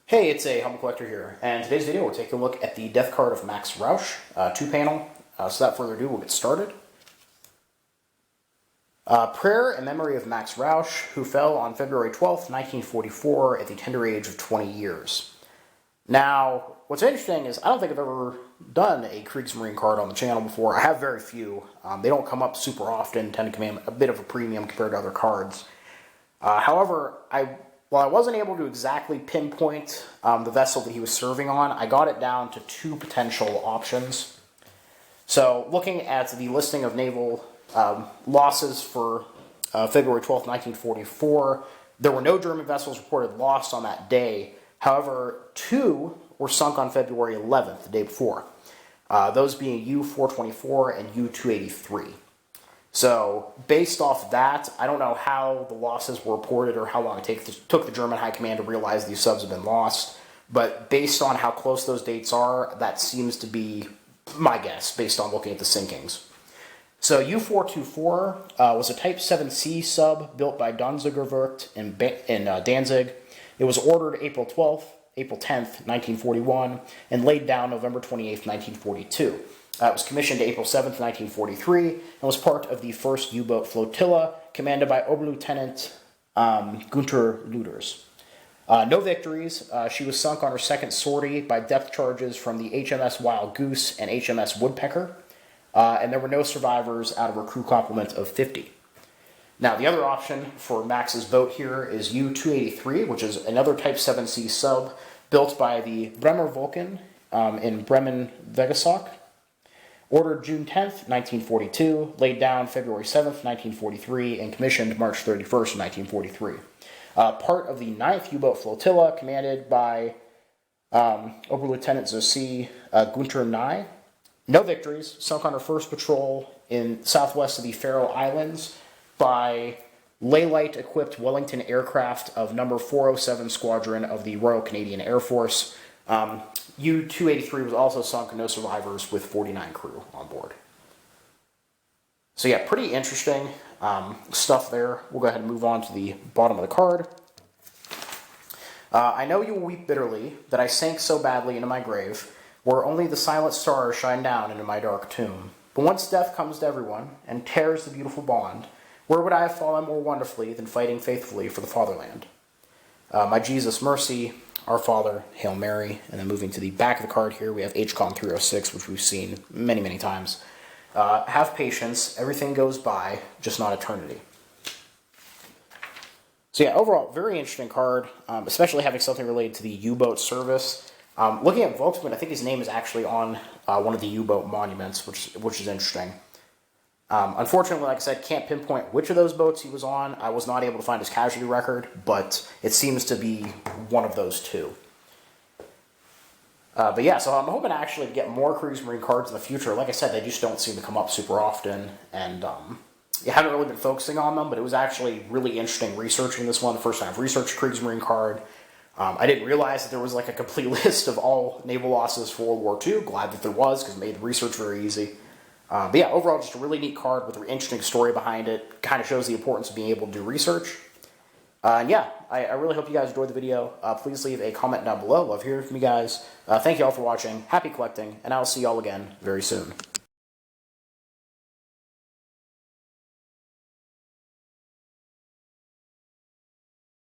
Hey, it's a Humble Collector here, and today's video we're taking a look at the death card of Max Rauch, 2-panel. So without further ado, we'll get started. Prayer in memory of Max Rauch, who fell on February 12th, 1944 at the tender age of 20 years. Now, what's interesting is I don't think I've ever done a Kriegsmarine card on the channel before. I have very few. They don't come up super often, tend to command a bit of a premium compared to other cards. However, while I wasn't able to exactly pinpoint the vessel that he was serving on, I got it down to two potential options. So, looking at the listing of naval losses for February 12th, 1944, there were no German vessels reported lost on that day. However, two were sunk on February 11th, the day before. Those being U-424 and U-283. So, based off that, I don't know how the losses were reported or how long it took the German High Command to realize these subs have been lost. But based on how close those dates are, that seems to be my guess, based on looking at the sinkings. So, U-424 was a Type 7C sub built by Donzigerwerft in Danzig. It was ordered April 12th, April 10th, 1941, and laid down November 28th, 1942. It was commissioned April 7th, 1943, and was part of the 1st U-Boat Flotilla, commanded by Oberlieutenant Gunter Luders. No victories. She was sunk on her second sortie by depth charges from the HMS Wild Goose and HMS Woodpecker, and there were no survivors out of her crew complement of 50. Now, the other option for Max's boat here is U-283, which is another Type 7C sub built by the Bremer Vulcan in Bremen-Vegesock. Ordered June 10th, 1942, laid down February 7th, 1943, and commissioned March 31st, 1943. Part of the 9th U-Boat Flotilla, commanded by Oberlieutenant OZS Gunter Ney. No victories, sunk on her first patrol in southwest of the Faroe Islands by Leigh Light equipped Wellington aircraft of number 407 Squadron of the Royal Canadian Air Force. U-283 was also sunk, no survivors, with 49 crew on board. So yeah, pretty interesting stuff there. We'll go ahead and move on to the bottom of the card. I know you will weep bitterly that I sank so badly into my grave, where only the silent stars shine down into my dark tomb. But once death comes to everyone and tears the beautiful bond, where would I have fallen more wonderfully than fighting faithfully for the fatherland? My Jesus, mercy. Our Father, Hail Mary, and then moving to the back of the card here, we have HCOM 306, which we've seen many, many times. Have patience, everything goes by, just not eternity. So yeah, overall, very interesting card, especially having something related to the U-boat service. Looking at Volksman, I think his name is actually on one of the U-boat monuments, which is interesting. Unfortunately, like I said, can't pinpoint which of those boats he was on. I was not able to find his casualty record, but it seems to be one of those two. But yeah, so I'm hoping to actually get more Kriegsmarine cards in the future. Like I said, they just don't seem to come up super often, and I haven't really been focusing on them, but it was actually really interesting researching this one. The first time I've researched a Kriegsmarine card. I didn't realize that there was like a complete list of all naval losses for World War II. Glad that there was, because it made the research very easy. But yeah, overall, just a really neat card with an interesting story behind it. Kind of shows the importance of being able to do research. And yeah, I really hope you guys enjoyed the video. Please leave a comment down below. Love hearing from you guys. Thank you all for watching. Happy collecting, and I'll see y'all again very soon.